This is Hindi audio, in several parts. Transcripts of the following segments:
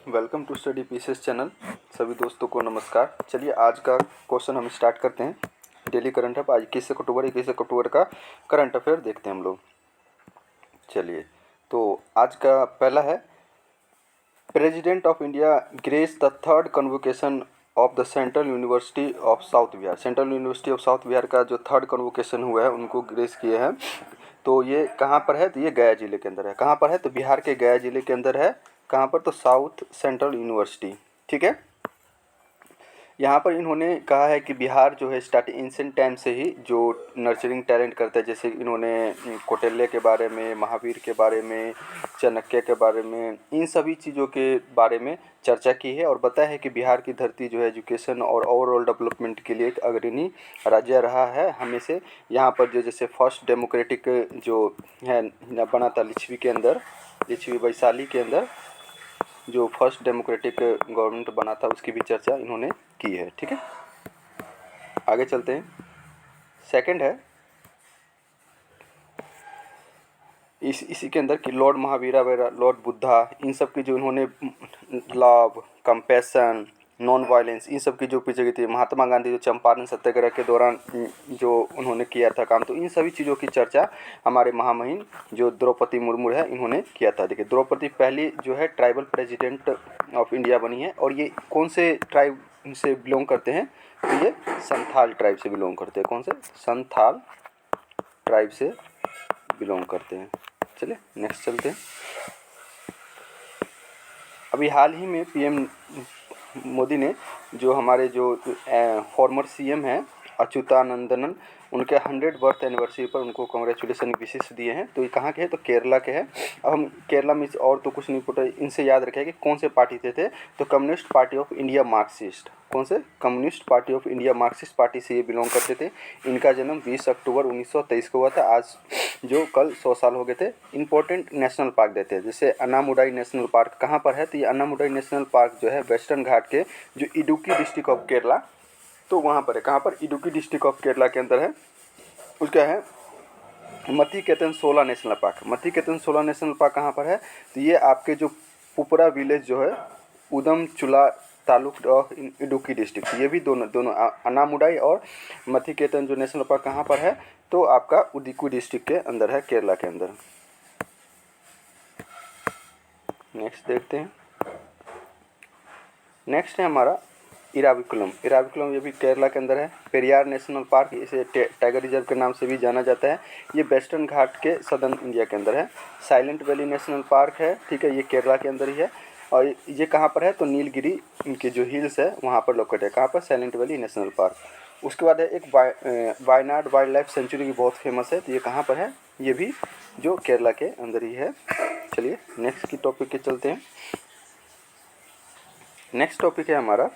Welcome to study pieces channel. सभी दोस्तों को नमस्कार। चलिए आज का क्वेश्चन हम स्टार्ट करते हैं। डेली करंट अफेयर आज 21 अक्टूबर का करंट अफेयर देखते हैं हम लोग। चलिए तो आज का पहला है, president of India grace the third convocation of the central university of south Bihar. Central university of south Bihar का जो थर्ड कन्वोकेशन हुआ है उनको ग्रेस किए हैं। तो ये कहाँ पर है? तो ये गया जिले के अंदर है। कहाँ पर है? तो बिहार के गया जिले के अंदर है। कहाँ पर? तो साउथ सेंट्रल यूनिवर्सिटी। ठीक है। यहाँ पर इन्होंने कहा है कि बिहार जो है स्टार्ट एंशिएंट टाइम से ही जो नर्चरिंग टैलेंट करता है, जैसे इन्होंने कौटिल्य के बारे में, महावीर के बारे में, चाणक्य के बारे में, इन सभी चीज़ों के बारे में चर्चा की है और बताया है कि बिहार की धरती जो है एजुकेशन और ओवरऑल डेवलपमेंट के लिए एक अग्रणी राज्य रहा है हमेशा। यहाँ पर जो जैसे फर्स्ट डेमोक्रेटिक जो है बना था लिच्छवी के अंदर, लिच्छवी वैशाली के अंदर जो फर्स्ट डेमोक्रेटिक गवर्नमेंट बना था उसकी भी चर्चा इन्होंने की है। ठीक है, आगे चलते हैं। सेकंड है इसी के अंदर कि लॉर्ड महावीरा वगैरह, लॉर्ड बुद्धा, इन सब की जो इन्होंने लव, कंपैशन, नॉन वायलेंस, इन सब की जो पीछे गई थी। महात्मा गांधी जो चंपारण सत्याग्रह के दौरान जो उन्होंने किया था काम, तो इन सभी चीज़ों की चर्चा हमारे महामहिम जो द्रौपदी मुर्मू है इन्होंने किया था। देखिए द्रौपदी पहली जो है ट्राइबल प्रेसिडेंट ऑफ इंडिया बनी है और ये कौन से ट्राइब से बिलोंग करते हैं? तो ये संथाल ट्राइब से बिलोंग करते हैं। कौन से? संथाल ट्राइब से बिलोंग करते हैं। चलिए नेक्स्ट चलते हैं। अभी हाल ही में पीएम मोदी ने जो हमारे जो फॉर्मर सीएम हैं अच्युतानंदन, उनके 100 बर्थ एनिवर्सरी पर उनको कॉन्ग्रेचुलेसन विशेष दिए हैं। तो ये कहाँ के हैं? तो केरला के हैं। अब हम केरला में और तो कुछ नहीं पता, इनसे याद रखें कि कौन से पार्टी थे। तो communist party of India Marxist. कौन से? Communist party of India Marxist party से ये बिलोंग करते थे। इनका जन्म 20 अक्टूबर 1923 को हुआ था। आज जो कल 100 साल हो गए थे। इंपॉर्टेंट नेशनल पार्क देते हैं, जैसे अनामुडाई नेशनल पार्क कहाँ पर है? तो ये अनामुडाई नेशनल पार्क जो है वेस्टर्न घाट के जो इडुक्की डिस्ट्रिक्ट ऑफ केरला, तो वहाँ पर है। कहाँ पर? इडुक्की डिस्ट्रिक्ट ऑफ केरला के अंदर है। उसका है मथीकेतन 16 नेशनल पार्क। मथीकेतन 16 नेशनल पार्क कहाँ पर है? तो ये आपके जो पुपरा विलेज जो है उदमचुला तालुक ऑफ इडुक्की डिस्ट्रिक्ट, ये भी दोनों अनामुडाई और मथीकेतन जो नेशनल पार्क कहाँ पर है? तो आपका इडुक्की डिस्ट्रिक्ट के अंदर है, केरला के अंदर। नेक्स्ट देखते हैं। नेक्स्ट है हमारा इराविकुलम। इराविकुलम ये भी केरला के अंदर है। पेरियार नेशनल पार्क, इसे टाइगर रिजर्व के नाम से भी जाना जाता है। ये वेस्टर्न घाट के सदर्न इंडिया के अंदर है। साइलेंट वैली नेशनल पार्क है, ठीक है, ये केरला के अंदर ही है। और ये कहाँ पर है? तो नीलगिरी के जो हिल्स है वहाँ पर लोकेट है। कहाँ पर? Silent valley national park. उसके बाद है एक वायनाड वाइल्ड लाइफ सेंचुरी भी बहुत फेमस है। तो ये कहाँ पर है? ये भी जो केरला के अंदर ही है। चलिए नेक्स्ट की टॉपिक के चलते हैं। नेक्स्ट टॉपिक है हमारा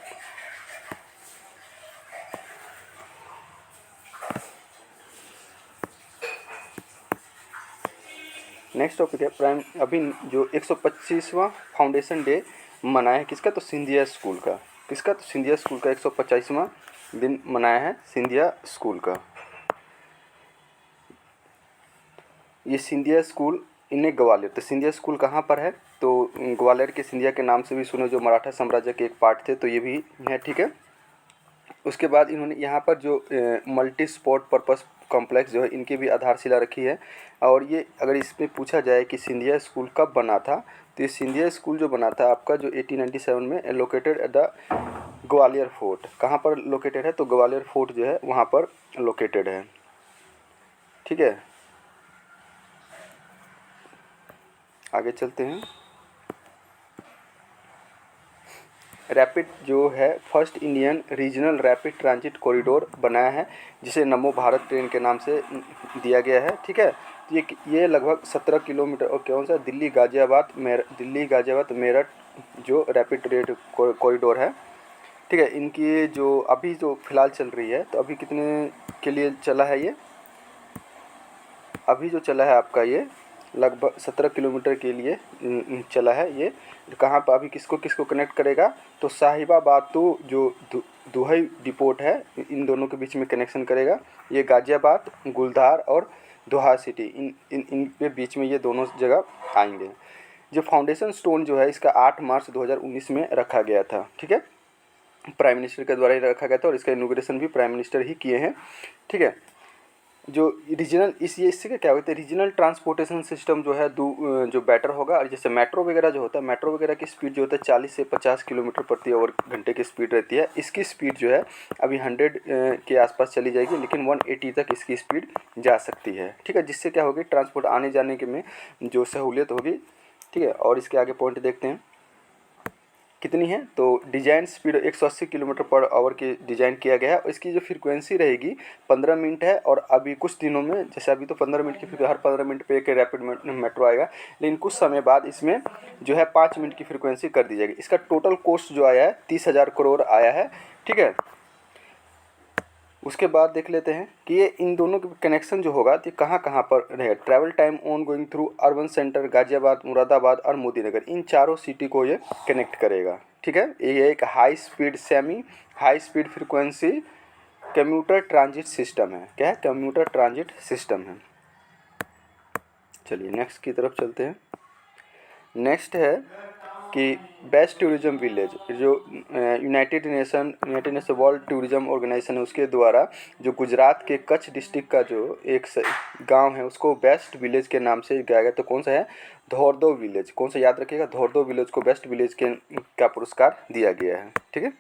प्राइम। अभी जो 125वां फाउंडेशन डे मनाया है किसका? तो सिंधिया स्कूल का। किसका? तो सिंधिया स्कूल का 125वां दिन मनाया है सिंधिया स्कूल का। ये सिंधिया स्कूल इन्हें ग्वालियर, तो सिंधिया स्कूल कहाँ पर है? तो ग्वालियर के सिंधिया के नाम से भी सुने, जो मराठा साम्राज्य के एक पार्ट थे, तो ये भी है। ठीक है। उसके बाद इन्होंने यहाँ पर जो मल्टी स्पोर्ट पर्पस कॉम्प्लेक्स जो है इनकी भी आधारशिला रखी है। और ये अगर इसमें पूछा जाए कि सिंधिया स्कूल कब बना था, तो ये सिंधिया स्कूल जो बना था आपका जो 1897 में located at the Gwalior fort. कहाँ पर लोकेटेड है? तो ग्वालियर फोर्ट जो है वहाँ पर लोकेटेड है। ठीक है, आगे चलते हैं। रैपिड जो है first Indian regional rapid transit corridor बनाया है, जिसे नमो भारत ट्रेन के नाम से दिया गया है। ठीक है, ये लगभग 17 किलोमीटर और कौन सा दिल्ली गाजियाबाद मेरठ जो रैपिड ट्रेन कॉरिडोर है। ठीक है, इनकी जो अभी जो फ़िलहाल चल रही है, तो अभी कितने के लिए चला है ये? अभी जो चला है आपका ये लगभग 17 किलोमीटर के लिए चला है। ये कहाँ पर अभी किसको किसको कनेक्ट करेगा? तो साहिबाबाद तो जो दुहई डिपोट है, इन दोनों के बीच में कनेक्शन करेगा। ये गाजियाबाद, गुलदार और दोहा सिटी, इन इन के बीच में ये दोनों जगह आएंगे। जो फाउंडेशन स्टोन जो है इसका 8 मार्च 2019 में रखा गया था। ठीक है, प्राइम मिनिस्टर के द्वारा ही रखा गया था और इसका इनॉग्रेशन भी प्राइम मिनिस्टर ही किए हैं। ठीक है, जो रीजनल इससे क्या होता है, रीजनल ट्रांसपोर्टेशन सिस्टम जो है जो बेटर होगा। और जैसे मेट्रो वगैरह जो होता है, मेट्रो वगैरह की स्पीड जो होता है 40 से 50 किलोमीटर प्रति आवर घंटे की स्पीड रहती है। इसकी स्पीड जो है अभी 100 के आसपास चली जाएगी, लेकिन 180 तक इसकी स्पीड जा सकती है। ठीक है, जिससे क्या होगी, ट्रांसपोर्ट आने जाने के में जो सहूलियत होगी। ठीक है, और इसके आगे पॉइंट देखते हैं कितनी है। तो design speed 180 kilometre per hour की डिजाइन किया गया है और इसकी जो फ्रीक्वेंसी रहेगी 15 मिनट है। और अभी कुछ दिनों में, जैसे अभी तो 15 मिनट की हर 15 मिनट पे एक रैपिड मेट्रो आएगा, लेकिन कुछ समय बाद इसमें जो है 5 मिनट की फ्रीक्वेंसी कर दी जाएगी। इसका टोटल कॉस्ट जो आया है 30,000 करोड़ आया है। ठीक है, उसके बाद देख लेते हैं कि ये इन दोनों के कनेक्शन जो होगा तो कहाँ कहाँ पर रहेगा। Travel time on going through urban centre Ghaziabad, Moradabad और मोदीनगर, इन चारों सिटी को ये कनेक्ट करेगा। ठीक है, ये एक high speed semi high speed frequency commuter transit system है। क्या है, कम्यूटर ट्रांजिट सिस्टम है। चलिए नेक्स्ट की तरफ चलते हैं। नेक्स्ट है कि बेस्ट टूरिज्म विलेज, जो United Nation World Tourism Organization है उसके द्वारा जो गुजरात के कच्छ डिस्ट्रिक्ट का जो एक गांव है उसको बेस्ट विलेज के नाम से गाया गया। तो कौन सा है, धौरदो विलेज। कौन सा याद रखिएगा, धौरदो विलेज को बेस्ट विलेज का पुरस्कार दिया गया है। ठीक है,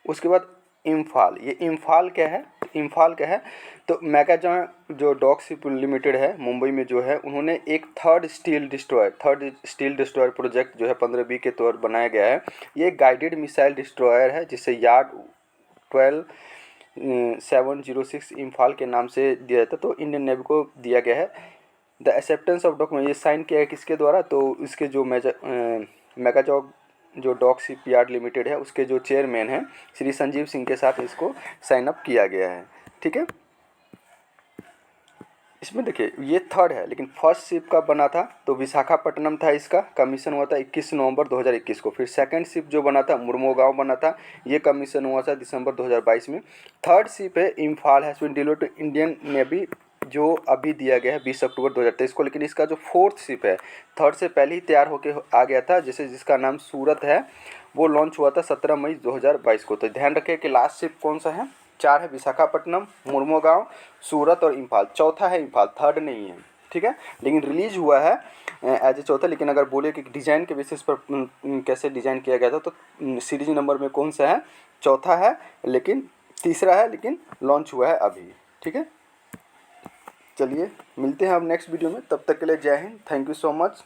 उसके बाद इम्फाल। ये इम्फाल क्या है, इम्फाल क्या है, तो मैगाजॉन जो डॉकशिप लिमिटेड है मुंबई में जो है, उन्होंने एक थर्ड स्टील डिस्ट्रॉयर प्रोजेक्ट जो है 15B के तौर बनाया गया है। ये गाइडेड मिसाइल डिस्ट्रॉयर है जिसे यार्ड 12706 इम्फाल के नाम से दिया जाता है। तो इंडियन नेवी को दिया गया है। द एक्सेप्टेंस ऑफ डॉक्यूमेंट, ये साइन किया है किसके द्वारा, तो इसके जो मैगाजॉग जो डॉक शिप यार्ड लिमिटेड है उसके जो चेयरमैन हैं श्री संजीव सिंह के साथ इसको साइन अप किया गया है। ठीक है, इसमें देखिए ये थर्ड है, लेकिन फर्स्ट शिप कब बना था, तो विशाखापट्टनम था, इसका कमीशन हुआ था 21 नवंबर 2021 को। फिर सेकंड शिप जो बना था मुर्मोगांव बना था, ये कमीशन हुआ था दिसंबर 2022 में। थर्ड शिप है Imphal has been delivered to Indian Navy, जो अभी दिया गया है 20 अक्टूबर 2023 को। लेकिन इसका जो फोर्थ शिप है थर्ड से पहले ही तैयार होकर आ गया था, जैसे जिसका नाम सूरत है, वो लॉन्च हुआ था 17 मई 2022 को। तो ध्यान रखें कि लास्ट शिप कौन सा है, 4 है विशाखापट्टनम, मुर्मोगांव, सूरत और इम्फाल। चौथा है इम्फाल, थर्ड नहीं है। ठीक है, लेकिन रिलीज हुआ है एज ए चौथा। लेकिन अगर बोले कि डिज़ाइन के बेसिस पर कैसे डिज़ाइन किया गया था, तो सीरीज नंबर में कौन सा है, चौथा है, लेकिन तीसरा है, लेकिन लॉन्च हुआ है अभी। ठीक है, चलिए मिलते हैं अब नेक्स्ट वीडियो में, तब तक के लिए जय Hind, thank you so much.